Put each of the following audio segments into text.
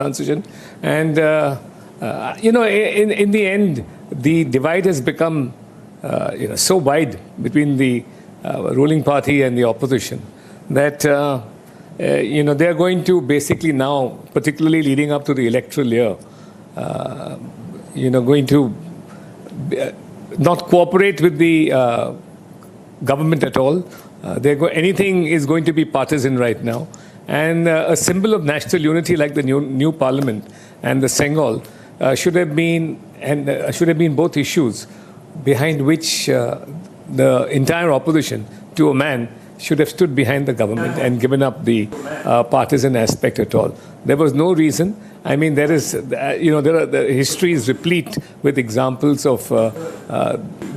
transition. And, in the end, the divide has become, so wide between the ruling party and the opposition that, they are going to basically now, particularly leading up to the electoral year, going to not cooperate with the government at all. Anything is going to be partisan right now. And a symbol of national unity like the new parliament and the Sengol should have been both issues behind which the entire opposition to a man should have stood behind the government and given up the partisan aspect at all. There was no reason. I mean, the history is replete with examples of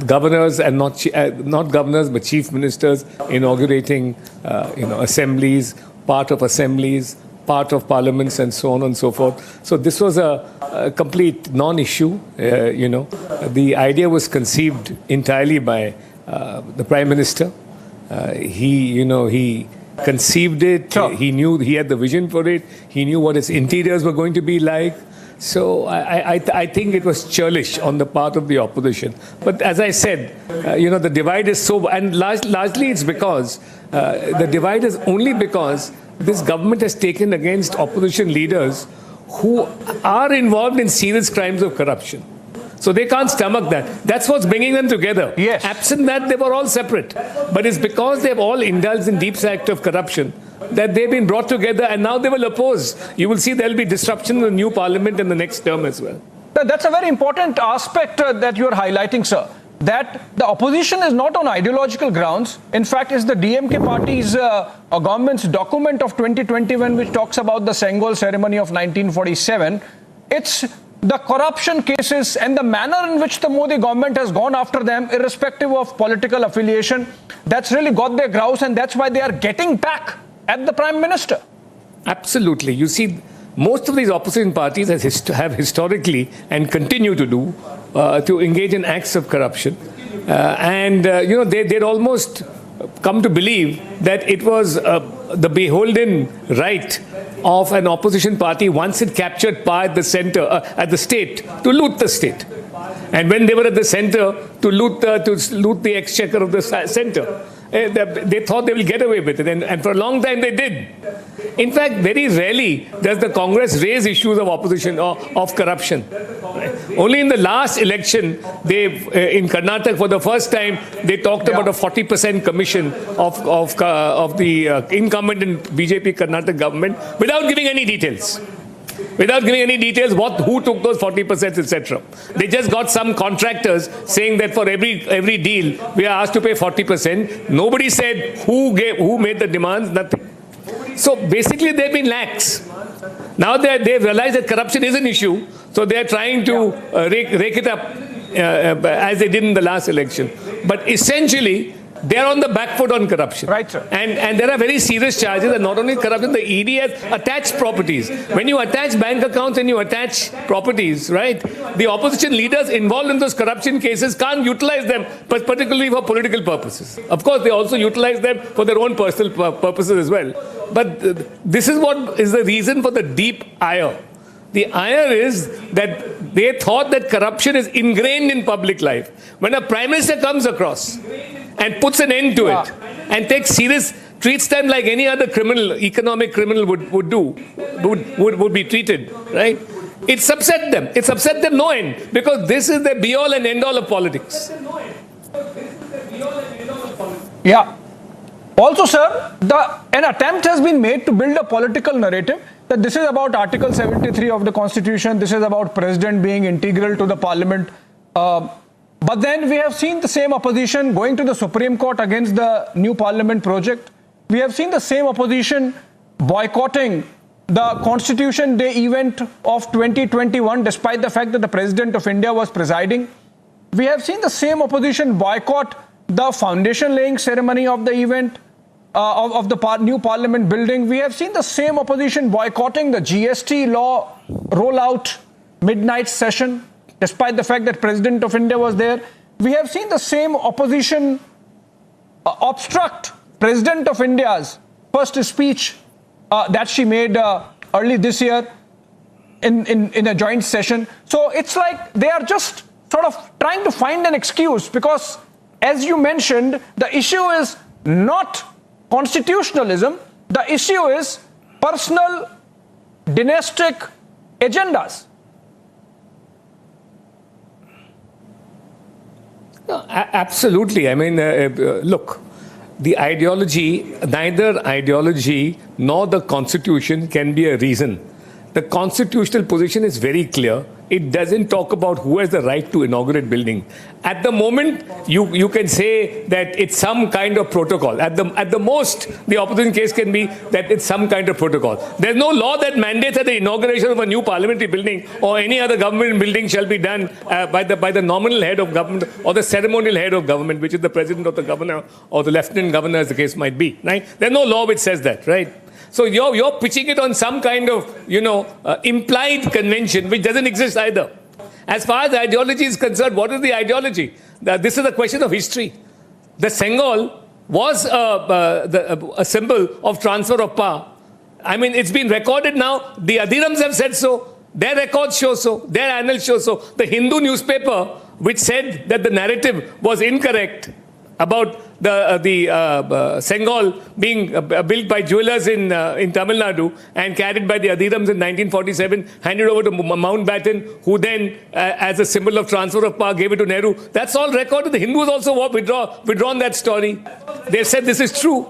governors and not governors but chief ministers inaugurating, assemblies, part of assemblies, part of parliaments, and so on and so forth. So this was a complete non-issue. The idea was conceived entirely by the Prime Minister. He conceived it. Sure. He knew he had the vision for it. He knew what its interiors were going to be like. So I think it was churlish on the part of the opposition. But as I said, the divide is so, and largely it's because the divide is only because this government has taken against opposition leaders who are involved in serious crimes of corruption. So they can't stomach that. That's what's bringing them together. Yes. Absent that, they were all separate. But it's because they've all indulged in deep act of corruption that they've been brought together, and now they will oppose. You will see there'll be disruption in the new parliament in the next term as well. That's a very important aspect that you're highlighting, sir. That the opposition is not on ideological grounds. In fact, it's the DMK party's government's document of 2021 which talks about the Sengol ceremony of 1947. It's the corruption cases and the manner in which the Modi government has gone after them, irrespective of political affiliation, that's really got their grouse, and that's why they are getting back at the Prime Minister. Absolutely. You see, most of these opposition parties have historically and continue to do to engage in acts of corruption. They'd almost come to believe that it was the beholden right of an opposition party, once it captured power at the center, at the state, to loot the state. And when they were at the center, to loot the exchequer of the center. They thought they will get away with it, and for a long time they did. In fact, very rarely does the Congress raise issues of opposition or of corruption. Right? Only in the last election, in Karnataka, for the first time, they talked about a 40% commission of the incumbent in BJP Karnataka government without giving any details. Without giving any details, who took those 40%, etc. They just got some contractors saying that for every deal, we are asked to pay 40%. Nobody said who made the demands, nothing. So basically, they've been lax. Now they've realized that corruption is an issue, so they're trying to rake it up as they did in the last election. But essentially, they're on the back foot on corruption. Right, sir. And there are very serious charges, and not only corruption, the ED has attached properties. When you attach bank accounts and you attach properties, right, the opposition leaders involved in those corruption cases can't utilize them, particularly for political purposes. Of course, they also utilize them for their own personal purposes as well. But this is what is the reason for the deep ire. The ire is that they thought that corruption is ingrained in public life. When a Prime Minister comes across and puts an end to it and treats them like any other economic criminal would be treated, right? It's upset them. It's upset them no end, because this is the be-all and end-all of politics. Yeah. Also, sir, an attempt has been made to build a political narrative that this is about Article 73 of the Constitution, this is about President being integral to the Parliament. But then we have seen the same opposition going to the Supreme Court against the new Parliament project. We have seen the same opposition boycotting the Constitution Day event of 2021, despite the fact that the President of India was presiding. We have seen the same opposition boycott the foundation laying ceremony of the event of the new Parliament building. We have seen the same opposition boycotting the GST law rollout midnight session, despite the fact that President of India was there. We have seen the same opposition obstruct President of India's first speech that she made early this year. in a joint session. So it's like they are just sort of trying to find an excuse, because as you mentioned, the issue is not constitutionalism, the issue is personal dynastic agendas. No, absolutely. I mean, look, the ideology, neither ideology nor the constitution can be a reason. The constitutional position is very clear. It doesn't talk about who has the right to inaugurate building. At the moment, you can say that it's some kind of protocol. At the most, the opposition case can be that it's some kind of protocol. There's no law that mandates that the inauguration of a new parliamentary building or any other government building shall be done by the nominal head of government or the ceremonial head of government, which is the president of the governor or the lieutenant governor, as the case might be. Right? There's no law which says that, right? So you're pitching it on some kind of, implied convention which doesn't exist either. As far as ideology is concerned, what is the ideology? This is a question of history. The Senghol was a symbol of transfer of power. I mean, it's been recorded now. The Adhirams have said so. Their records show so. Their annals show so. The Hindu newspaper, which said that the narrative was incorrect about the Senghol being built by jewelers in Tamil Nadu and carried by the Adhirams in 1947, handed over to Mountbatten, who then, as a symbol of transfer of power, gave it to Nehru. That's all recorded. The Hindus also withdrawn that story. They said this is true.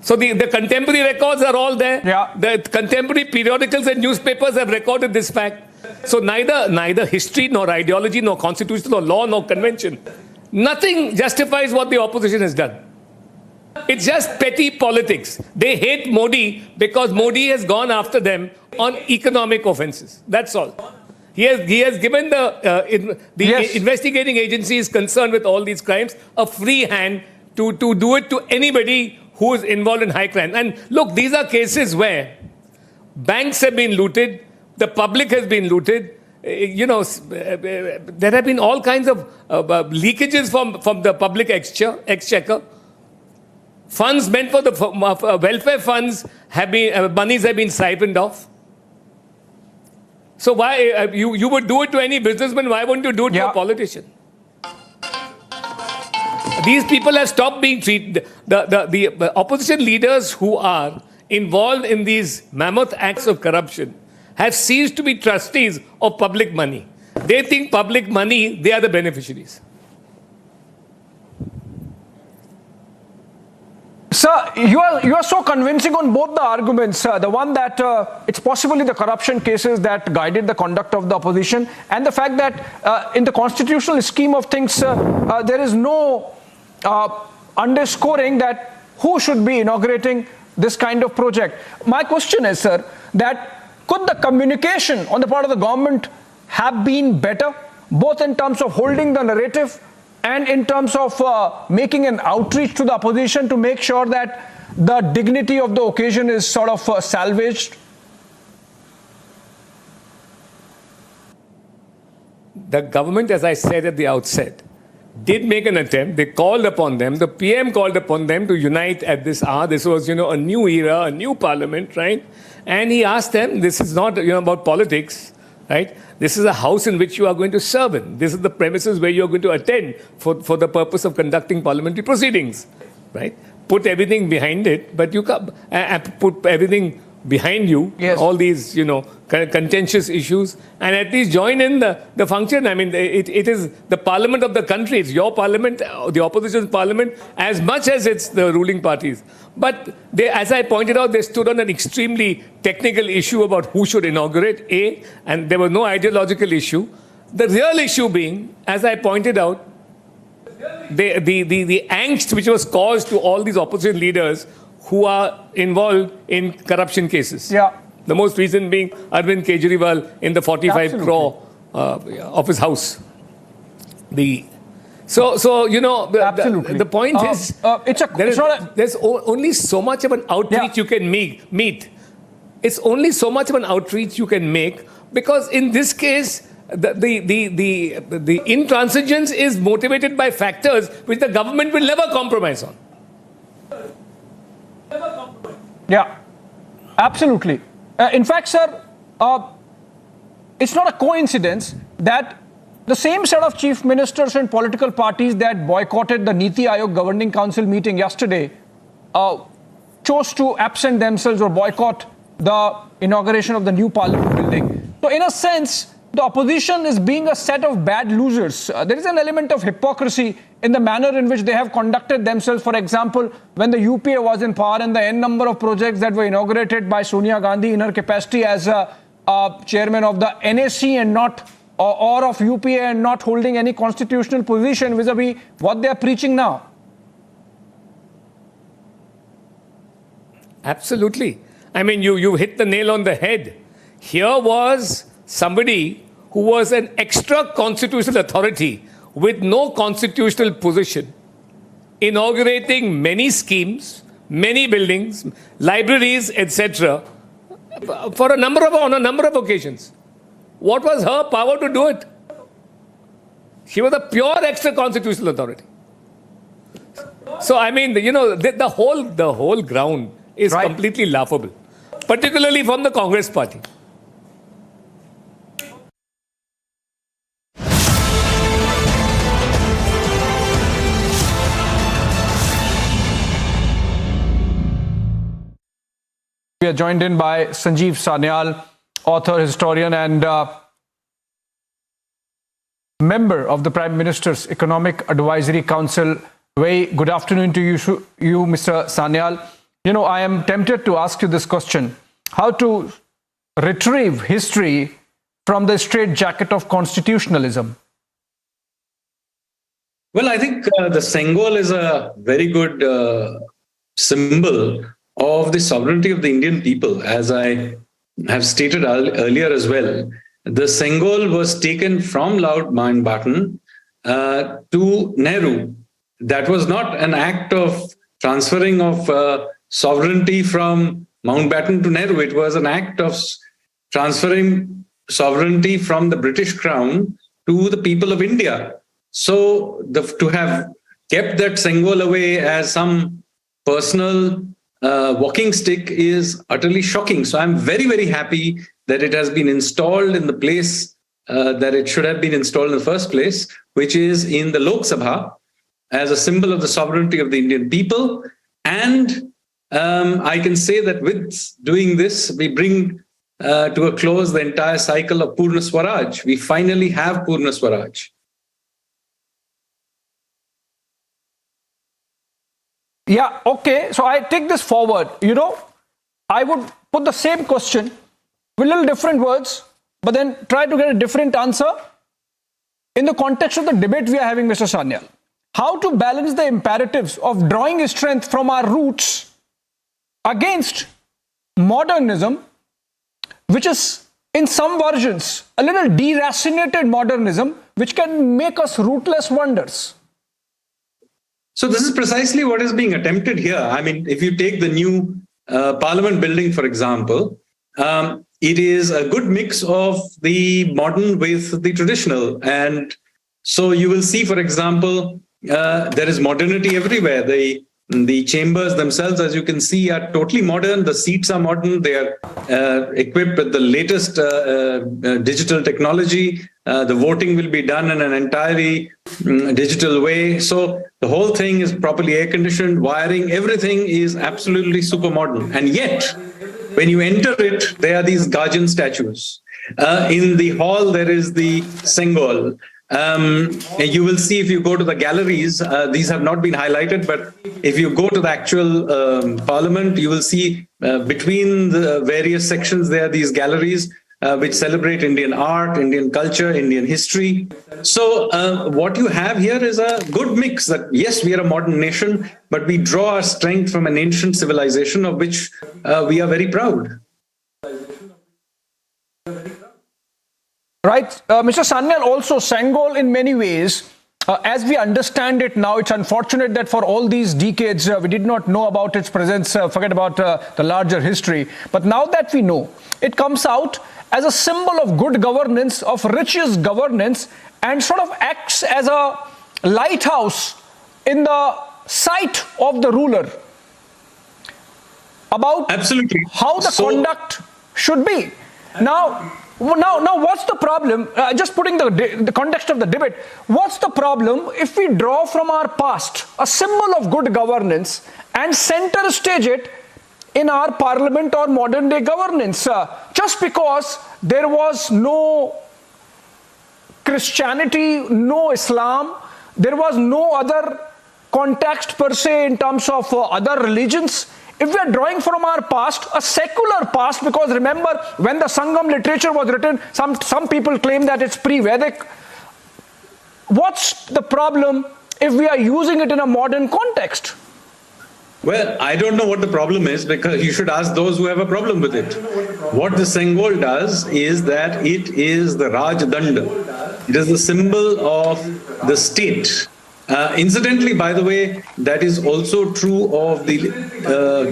So the contemporary records are all there. Yeah. The contemporary periodicals and newspapers have recorded this fact. So neither history, nor ideology, nor constitution, nor law, nor convention, nothing justifies what the opposition has done. It's just petty politics. They hate Modi because Modi has gone after them on economic offenses. That's all. He has given the Yes. investigating agencies concerned with all these crimes a free hand to do it to anybody who is involved in high crime. And look, these are cases where banks have been looted, the public has been looted. There have been all kinds of leakages from the public exchequer. Funds meant for the welfare funds monies have been siphoned off. So why you would do it to any businessman? Why wouldn't you do it to a politician? These people have stopped being treated. The opposition leaders who are involved in these mammoth acts of corruption have ceased to be trustees of public money. They think public money, they are the beneficiaries. Sir, you are so convincing on both the arguments. The one that it's possibly the corruption cases that guided the conduct of the opposition, and the fact that in the constitutional scheme of things, there is no underscoring that who should be inaugurating this kind of project. My question is, sir, that could the communication on the part of the government have been better, both in terms of holding the narrative and in terms of making an outreach to the opposition to make sure that the dignity of the occasion is sort of salvaged? The government, as I said at the outset, did make an attempt. They called upon them. The PM called upon them to unite at this hour. This was, a new era, a new parliament, right? And he asked them, this is not, about politics, right? This is a house in which you are going to serve in. This is the premises where you are going to attend for the purpose of conducting parliamentary proceedings, right? Put everything behind it, but you put everything behind you, yes, all these, contentious issues, and at least join in the function. I mean, it is the parliament of the country. It's your parliament, the opposition's parliament, as much as it's the ruling parties. But they, as I pointed out, they stood on an extremely technical issue about who should inaugurate, and there was no ideological issue. The real issue being, as I pointed out, the angst which was caused to all these opposition leaders who are involved in corruption cases. Yeah. The most recent being Arvind Kejriwal in the 45 crore of his house. Absolutely. The point is, there's only so much of an outreach you can meet. It's only so much of an outreach you can make, because in this case, the intransigence is motivated by factors which the government will never compromise on. Yeah, absolutely. In fact, sir, it's not a coincidence that the same set of chief ministers and political parties that boycotted the Niti Aayog Governing Council meeting yesterday chose to absent themselves or boycott the inauguration of the new parliament building. So in a sense, the opposition is being a set of bad losers. There is an element of hypocrisy in the manner in which they have conducted themselves. For example, when the UPA was in power and the N number of projects that were inaugurated by Sonia Gandhi in her capacity as a chairman of the NAC and not or of UPA and not holding any constitutional position vis-a-vis what they are preaching now. Absolutely. I mean, you hit the nail on the head. Here was somebody who was an extra constitutional authority with no constitutional position, inaugurating many schemes, many buildings, libraries, etc., on a number of occasions. What was her power to do it? She was a pure extra constitutional authority. So I mean, the whole ground is completely laughable, particularly from the Congress party. We are joined in by Sanjeev Sanyal, author, historian, and member of the Prime Minister's Economic Advisory Council. Very good afternoon to you, Mr. Sanyal. I am tempted to ask you this question: how to retrieve history from the straitjacket of constitutionalism? Well, I think the Sengol is a very good symbol of the sovereignty of the Indian people. As I have stated earlier as well, the Sengol was taken from Lord Mountbatten to Nehru. That was not an act of transferring of sovereignty from Mountbatten to Nehru. It was an act of transferring sovereignty from the British Crown to the people of India. So to have kept that Sengol away as some personal walking stick is utterly shocking. So I'm very, very happy that it has been installed in the place that it should have been installed in the first place, which is in the Lok Sabha, as a symbol of the sovereignty of the Indian people. And I can say that with doing this, we bring to a close the entire cycle of Purna Swaraj. We finally have Purna Swaraj. Yeah, okay. So I take this forward. I would put the same question with little different words, but then try to get a different answer in the context of the debate we are having, Mr. Sanyal. How to balance the imperatives of drawing strength from our roots against modernism, which is in some versions a little deracinated modernism, which can make us rootless wonders. So this is precisely what is being attempted here. I mean, if you take the new Parliament building, for example, it is a good mix of the modern with the traditional. And so you will see, for example, there is modernity everywhere. The chambers themselves, as you can see, are totally modern. The seats are modern. They are equipped with the latest digital technology. The voting will be done in an entirely digital way. So the whole thing is properly air-conditioned, wiring, everything is absolutely super modern. And yet, when you enter it, there are these Gajan statues. In the hall, there is the Sengol. You will see if you go to the galleries, these have not been highlighted, but if you go to the actual Parliament, you will see between the various sections, there are these galleries which celebrate Indian art, Indian culture, Indian history. So what you have here is a good mix that, yes, we are a modern nation, but we draw our strength from an ancient civilization of which we are very proud. Right. Mr. Sanyal, also Sengol in many ways, as we understand it now, it's unfortunate that for all these decades, we did not know about its presence, forget about the larger history. But now that we know, it comes out as a symbol of good governance, of righteous governance, and sort of acts as a lighthouse in the sight of the ruler about Absolutely. how the conduct should be. Now, what's the problem? Just putting the context of the debate, what's the problem if we draw from our past a symbol of good governance and center stage it in our parliament or modern day governance? Just because there was no Christianity, no Islam, there was no other context per se in terms of other religions. If we are drawing from our past, a secular past, because remember when the Sangam literature was written, some people claim that it's pre-Vedic. What's the problem if we are using it in a modern context? Well, I don't know what the problem is, because you should ask those who have a problem with it. What the Sengol does is that it is the Raj Danda. It is the symbol of the state. Incidentally, by the way, that is also true of the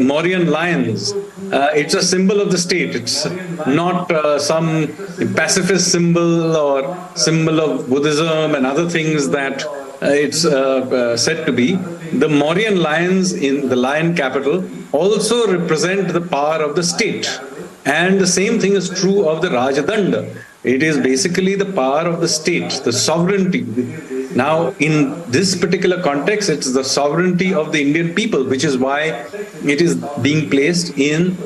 Mauryan lions. It's a symbol of the state. It's not some pacifist symbol or symbol of Buddhism and other things that it's said to be. The Mauryan lions in the lion capital also represent the power of the state. And the same thing is true of the Rajadanda. It is basically the power of the state, the sovereignty. Now, in this particular context, it's the sovereignty of the Indian people, which is why it is being placed in,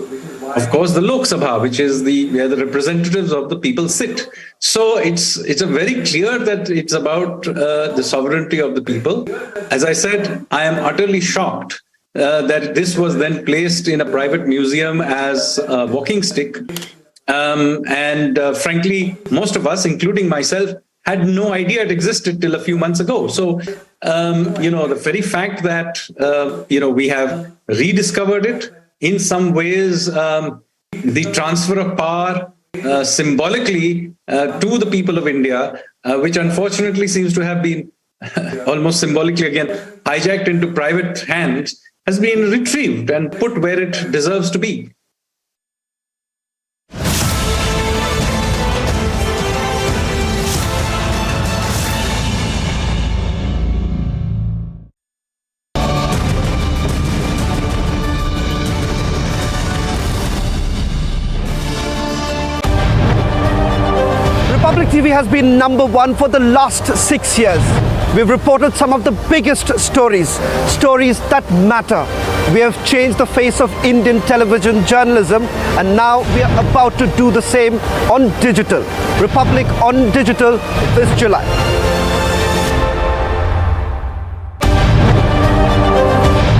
of course, the Lok Sabha, which is where the representatives of the people sit. So it's a very clear that it's about the sovereignty of the people. As I said, I am utterly shocked that this was then placed in a private museum as a walking stick. Frankly, most of us, including myself, had no idea it existed till a few months ago. So, the very fact that, we have rediscovered it, in some ways, the transfer of power symbolically to the people of India, which unfortunately seems to have been almost symbolically again hijacked into private hands, has been retrieved and put where it deserves to be. Republic TV has been #1 for the last 6 years. We've reported some of the biggest stories that matter. We have changed the face of Indian television journalism, and now we are about to do the same on digital. Republic on digital this July.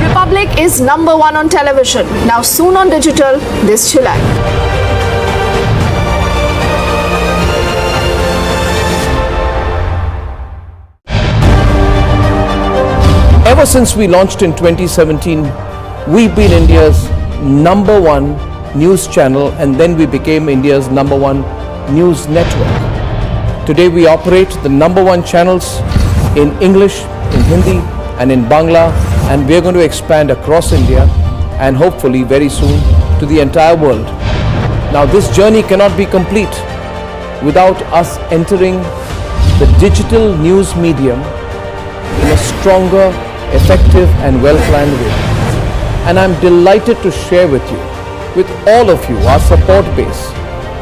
Republic is #1 on television, now soon on digital this July. Ever since we launched in 2017, we've been India's #1 news channel, and then we became India's #1 news network. Today we operate the #1 channels in English, in Hindi and in Bangla, and we're going to expand across India and hopefully very soon to the entire world. Now this journey cannot be complete without us entering the digital news medium in a stronger, effective and well-planned way. And I'm delighted to share with you, with all of you, our support base,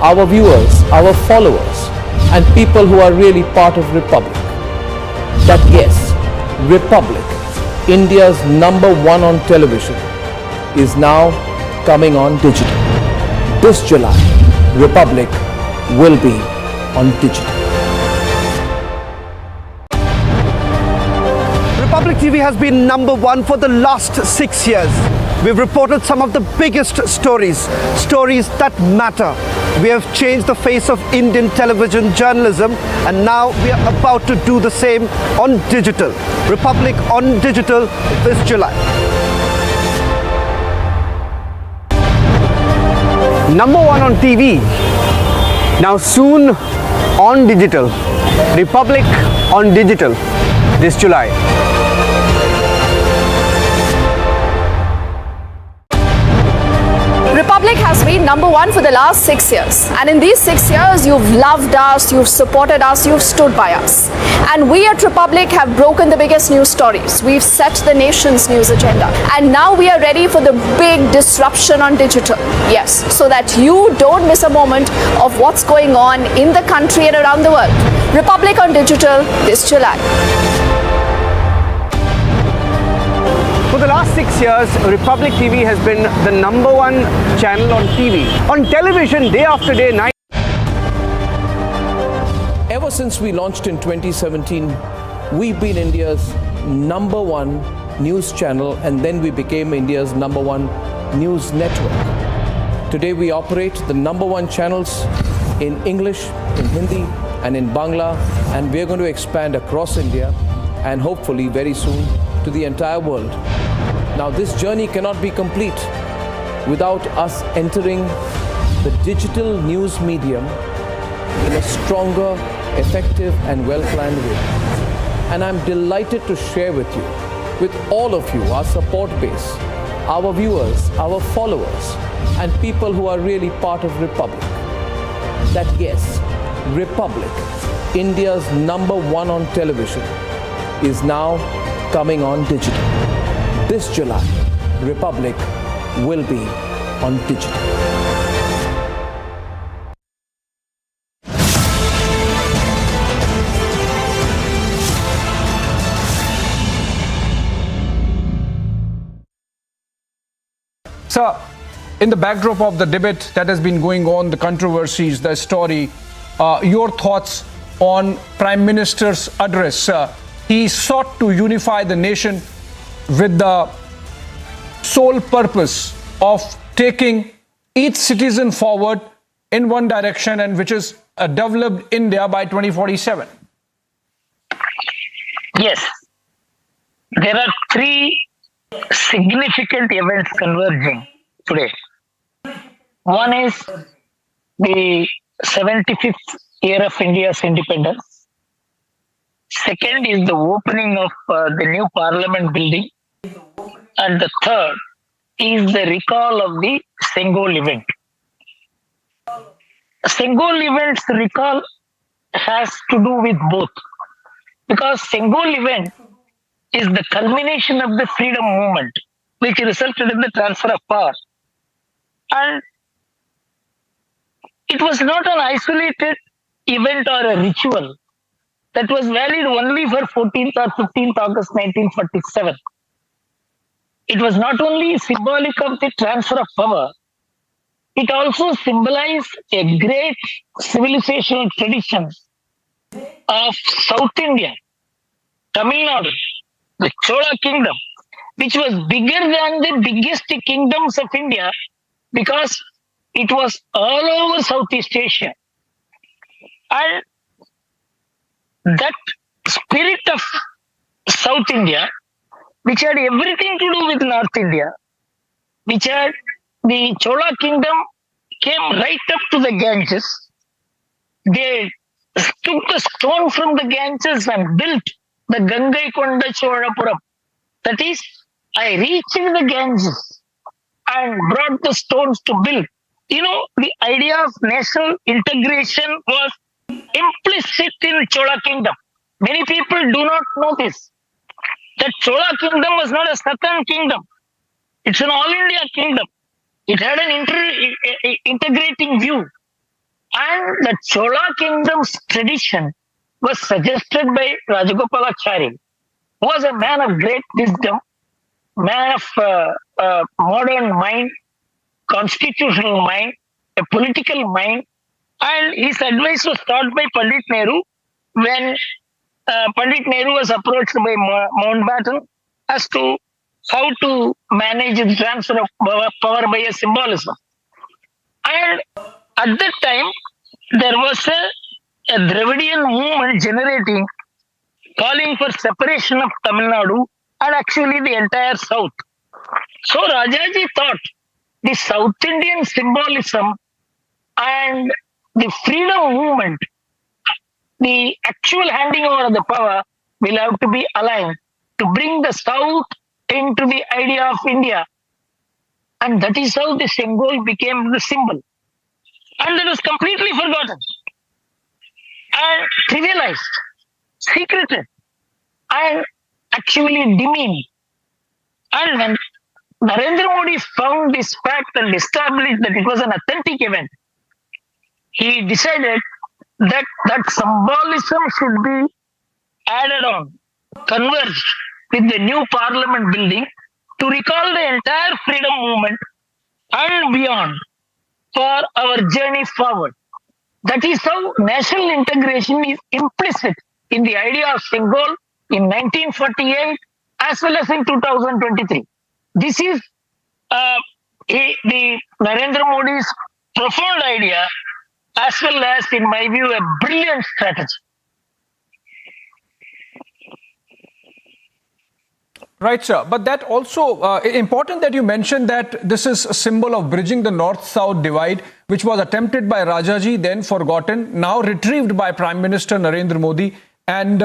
our viewers, our followers and people who are really part of Republic, that yes, Republic, India's #1 on television, is now coming on digital. This July, Republic will be on digital. Republic TV has been #1 for the last 6 years. We've reported some of the biggest stories that matter. We have changed the face of Indian television journalism, and now we are about to do the same on digital. Republic on digital this July. #1 on TV, now soon on digital. Republic on digital this July. Republic Republic has been number one for the last 6 years. And in these 6 years, you've loved us, you've supported us, you've stood by us. And we at Republic have broken the biggest news stories. We've set the nation's news agenda. And now we are ready for the big disruption on digital. Yes, so that you don't miss a moment of what's going on in the country and around the world. Republic on Digital this July. For the last 6 years, Republic TV has been the number one channel on TV. On television, day after day, night. Ever since we launched in 2017, we've been India's number one news channel, and then we became India's number one news network. Today we operate the number one channels in English, in Hindi, and in Bangla, and we're going to expand across India and hopefully very soon to the entire world. Now, this journey cannot be complete without us entering the digital news medium in a stronger, effective, and well-planned way. And I'm delighted to share with you, with all of you, our support base, our viewers, our followers, and people who are really part of Republic, that yes, Republic, India's number one on television, is now coming on digital. This July, Republic will be on digital. Sir, in the backdrop of the debate that has been going on, the controversies, the story, your thoughts on Prime Minister's address. He sought to unify the nation with the sole purpose of taking each citizen forward in one direction, and which is a developed India by 2047. Yes, there are three significant events converging today. One is the 75th year of India's independence. Second is the opening of the new parliament building. And the third is the recall of the Sengol event. Sengol event's recall has to do with both, because Sengol event is the culmination of the freedom movement, which resulted in the transfer of power. And it was not an isolated event or a ritual that was valid only for 14th or 15th August 1947. It was not only symbolic of the transfer of power, it also symbolized a great civilizational tradition of South India, Tamil Nadu, the Chola kingdom, which was bigger than the biggest kingdoms of India because it was all over Southeast Asia. And that spirit of South India, which had everything to do with North India, which had the Chola kingdom came right up to the Ganges. They took the stone from the Ganges and built the Gangaikonda Cholapuram. That is, I reached the Ganges and brought the stones to build. You know, the idea of national integration was implicit in Chola kingdom. Many people do not know this. That Chola kingdom was not a southern kingdom. It's an all India kingdom. It had an integrating view. And the Chola kingdom's tradition was suggested by Rajagopalachari, who was a man of great wisdom, man of modern mind, constitutional mind, a political mind. And his advice was taught by Pandit Nehru when Pandit Nehru was approached by Mountbatten as to how to manage the transfer of power by a symbolism. And at that time, there was a Dravidian movement generating, calling for separation of Tamil Nadu and actually the entire South. So Rajaji thought the South Indian symbolism and the freedom movement, the actual handing over of the power will have to be aligned to bring the South into the idea of India. And that is how the Sengol became the symbol. And that was completely forgotten and trivialized, secreted, and actually demeaned. And when Narendra Modi found this fact and established that it was an authentic event, he decided that that symbolism should be added on, converged with the new parliament building to recall the entire freedom movement and beyond for our journey forward. That is how national integration is implicit in the idea of Sengol in 1948 as well as in 2023. This is the Narendra Modi's profound idea as well as, in my view, a brilliant strategy. Right, sir. But that also important that you mentioned that this is a symbol of bridging the north-south divide, which was attempted by Rajaji, then forgotten, now retrieved by Prime Minister Narendra Modi. And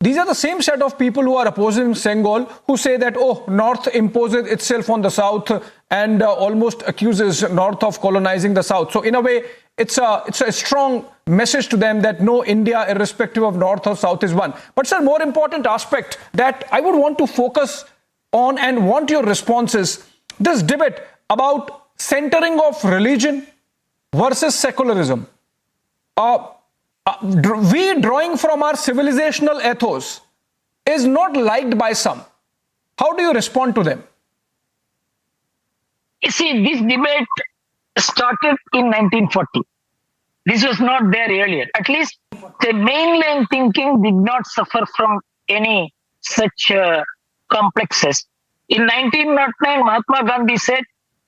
these are the same set of people who are opposing Sengol, who say that, oh, North imposes itself on the South and almost accuses North of colonizing the South. So in a way, it's a strong message to them that no, India, irrespective of North or South, is one. But sir, more important aspect that I would want to focus on and want your responses, this debate about centering of religion versus secularism. We drawing from our civilizational ethos is not liked by some. How do you respond to them? You see, this debate started in 1940. This was not there earlier. At least the mainline thinking did not suffer from any such complexes. In 1909, Mahatma Gandhi said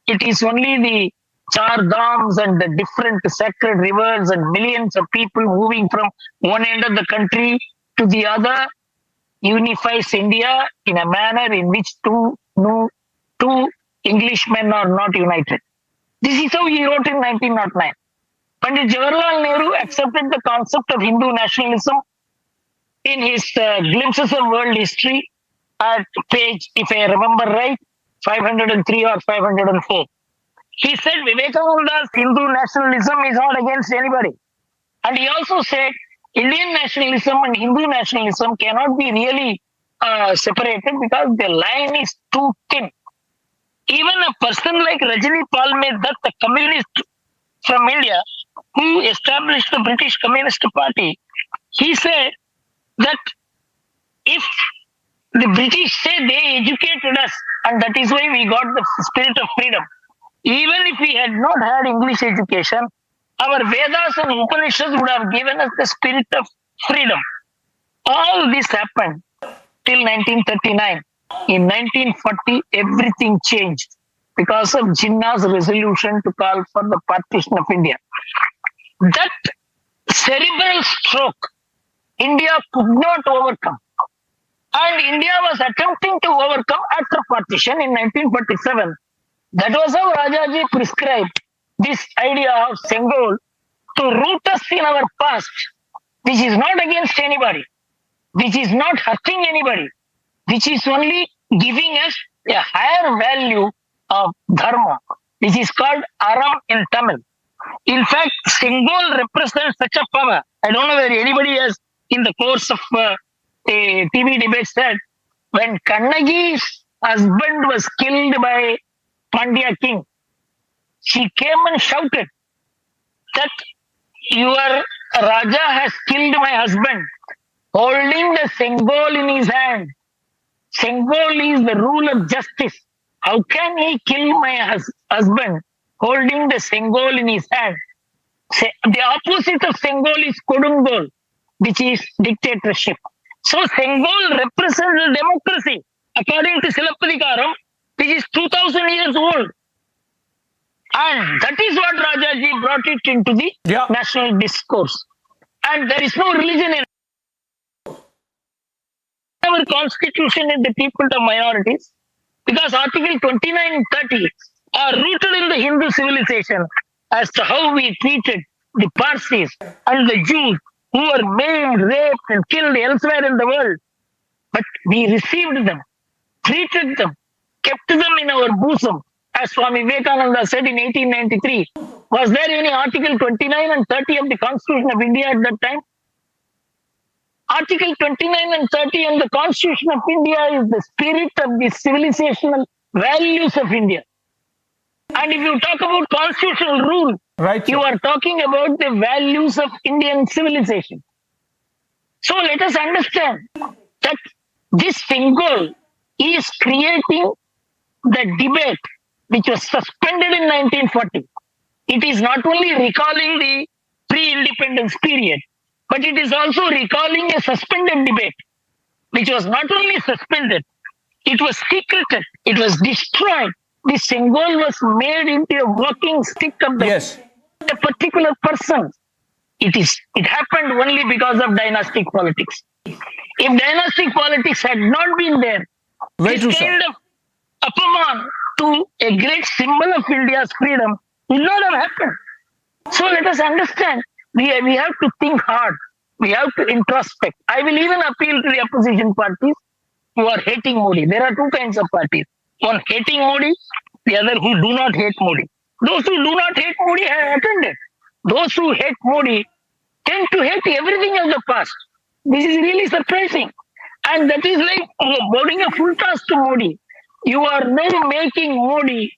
it is only the Char Dhams and the different sacred rivers and millions of people moving from one end of the country to the other unifies India in a manner in which two Englishmen are not united. This is how he wrote in 1909. Pandit Jawaharlal Nehru accepted the concept of Hindu nationalism in his Glimpses of World History at page, if I remember right, 503 or 504. He said Vivekananda's Hindu nationalism is not against anybody. And he also said Indian nationalism and Hindu nationalism cannot be really separated because the line is too thin. Even a person like Rajini Palme Dutt, a communist from India, who established the British Communist Party, he said that if the British say they educated us and that is why we got the spirit of freedom, even if we had not had English education, our Vedas and Upanishads would have given us the spirit of freedom. All this happened till 1939. In 1940, everything changed because of Jinnah's resolution to call for the partition of India. That cerebral stroke, India could not overcome. And India was attempting to overcome after partition in 1947. That was how Rajaji prescribed this idea of Sengol to root us in our past, which is not against anybody, which is not hurting anybody, which is only giving us a higher value of dharma, which is called aram in Tamil. In fact, Sengol represents such a power. I don't know whether anybody has, in the course of a TV debate, said when Kannagi's husband was killed by Pandya king, she came and shouted that your Raja has killed my husband, holding the Sengol in his hand. Sengol is the rule of justice. How can he kill my husband holding the Sengol in his hand? The opposite of Sengol is Kodungol, which is dictatorship. So Sengol represents democracy according to Silappatikaram, which is 2000 years old. And that is what Rajaji brought it into the national discourse. And there is no religion in it. Our constitution is the people of minorities because Article 29 and 30 are rooted in the Hindu civilization as to how we treated the Parsis and the Jews who were maimed, raped and killed elsewhere in the world. But we received them, treated them, kept them in our bosom as Swami Vivekananda said in 1893, was there any Article 29 and 30 of the Constitution of India at that time? Article 29 and 30 in the Constitution of India is the spirit of the civilizational values of India. And if you talk about constitutional rule, Right, you sir. are talking about the values of Indian civilization. So let us understand that this symbol is creating the debate which was suspended in 1940. It is not only recalling the pre-independence period, but it is also recalling a suspended debate, which was not only suspended, it was secreted, it was destroyed. The symbol was made into a walking stick of the Yes. a particular person. It happened only because of dynastic politics. If dynastic politics had not been there, Very this true, sir. kind of apaman to a great symbol of India's freedom would not have happened. So let us understand, we have to think hard. We have to introspect. I will even appeal to the opposition parties who are hating Modi. There are two kinds of parties. One hating Modi, the other who do not hate Modi. Those who do not hate Modi have attended. Those who hate Modi tend to hate everything of the past. This is really surprising. And that is like boarding a full task to Modi. You are now making Modi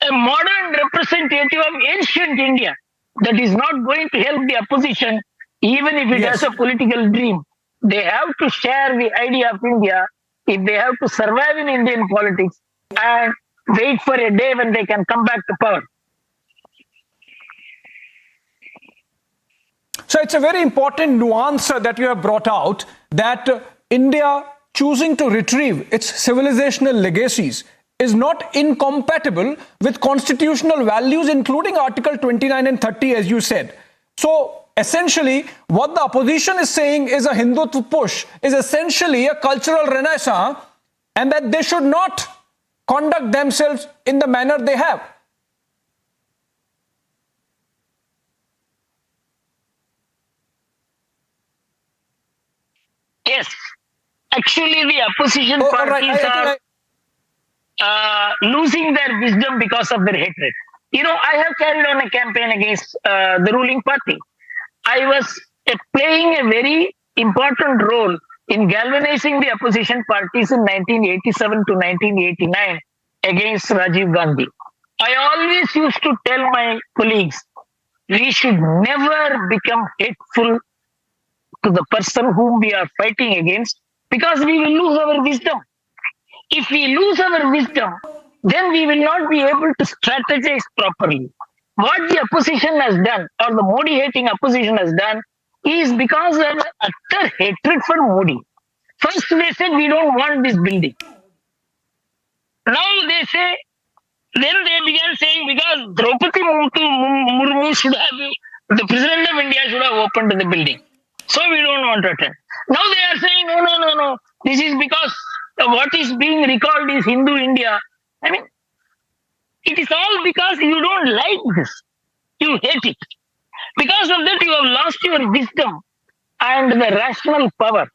a modern representative of ancient India that is not going to help the opposition, even if it Yes. has a political dream. They have to share the idea of India if they have to survive in Indian politics and wait for a day when they can come back to power. So it's a very important nuance that you have brought out, that India choosing to retrieve its civilizational legacies is not incompatible with constitutional values, including Article 29 and 30, as you said. So essentially, what the opposition is saying is a Hindutva push, is essentially a cultural renaissance, and that they should not conduct themselves in the manner they have. Yes, actually, the opposition Oh, all right. parties I think are losing their wisdom because of their hatred. You know, I have carried on a campaign against the ruling party. I was playing a very important role in galvanizing the opposition parties in 1987 to 1989 against Rajiv Gandhi. I always used to tell my colleagues, we should never become hateful to the person whom we are fighting against, because we will lose our wisdom. If we lose our wisdom, then we will not be able to strategize properly. What the opposition has done, or the Modi-hating opposition has done, is because of utter hatred for Modi. First they said, we don't want this building. Now they say, then they began saying, because Draupadi Murmu should have, the President of India should have opened the building. So we don't want to attend. Now they are saying, no. This is because what is being recalled is Hindu India. I mean, it is all because you don't like this. You hate it. Because of that, you have lost your wisdom and the rational power.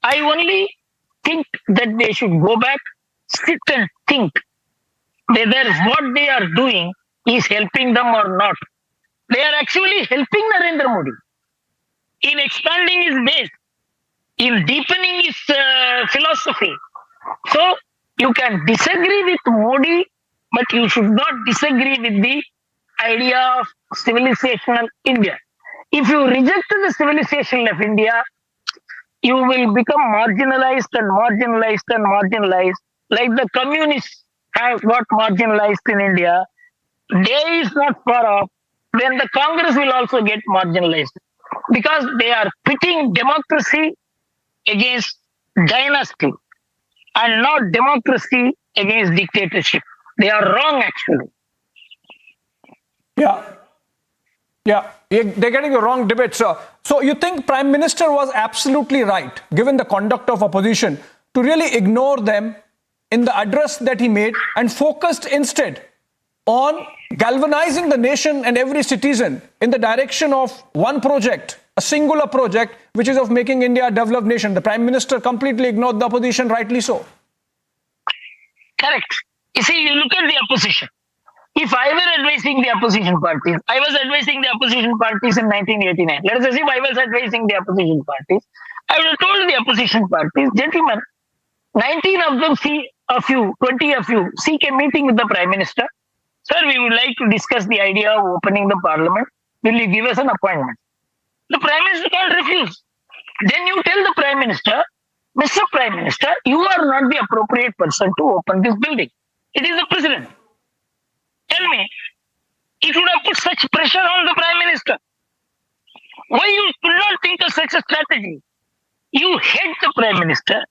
I only think that they should go back, sit and think whether what they are doing is helping them or not. They are actually helping Narendra Modi in expanding his base, in deepening his philosophy. So you can disagree with Modi, but you should not disagree with the idea of civilizational India. If you reject the civilization of India, you will become marginalized and marginalized and marginalized, like the communists have got marginalized in India. Day is not far off when the Congress will also get marginalized, because they are pitting democracy against dynasty and not democracy against dictatorship. They are wrong, actually. Yeah, they're getting the wrong debate, sir. So you think Prime Minister was absolutely right, given the conduct of opposition, to really ignore them in the address that he made and focused instead on galvanizing the nation and every citizen in the direction of one project, a singular project, which is of making India a developed nation? The Prime Minister completely ignored the opposition, rightly so. Correct. You see, you look at the opposition. If I were advising the opposition parties, I was advising the opposition parties in 1989. Let us assume I was advising the opposition parties. I would have told the opposition parties, gentlemen, 19 of them see of you, 20 of you seek a meeting with the Prime Minister. Sir, we would like to discuss the idea of opening the Parliament. Will you give us an appointment? The Prime Minister can't refuse. Then you tell the Prime Minister, Mr. Prime Minister, you are not the appropriate person to open this building. It is the President. Tell me, it would have put such pressure on the Prime Minister. Why you could not think of such a strategy? You hate the Prime Minister.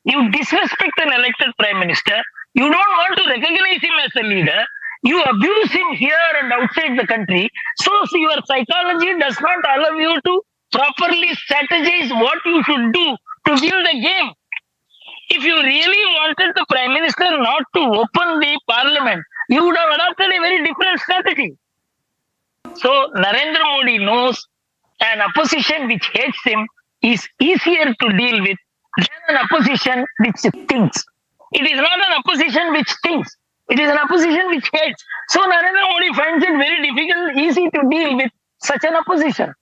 You disrespect an elected Prime Minister. You don't want to recognize him as a leader. You abuse him here and outside the country. So your psychology does not allow you to properly strategize what you should do to win the game. If you really wanted the Prime Minister not to open the Parliament, you would have adopted a very different strategy. So Narendra Modi knows an opposition which hates him is easier to deal with than an opposition which thinks. It is not an opposition which thinks. It is an opposition which hates. So Narendra Modi finds it very difficult, easy to deal with such an opposition.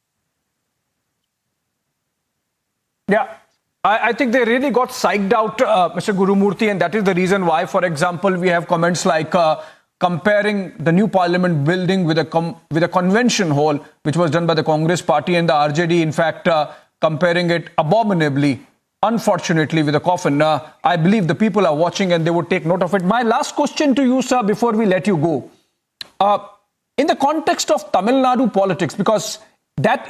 Yeah. I think they really got psyched out, Mr. Gurumurthy, and that is the reason why, for example, we have comments like comparing the new parliament building with a convention hall, which was done by the Congress party, and the RJD, in fact, comparing it abominably, unfortunately, with a coffin. I believe the people are watching and they would take note of it. My last question to you, sir, before we let you go. In the context of Tamil Nadu politics, because that is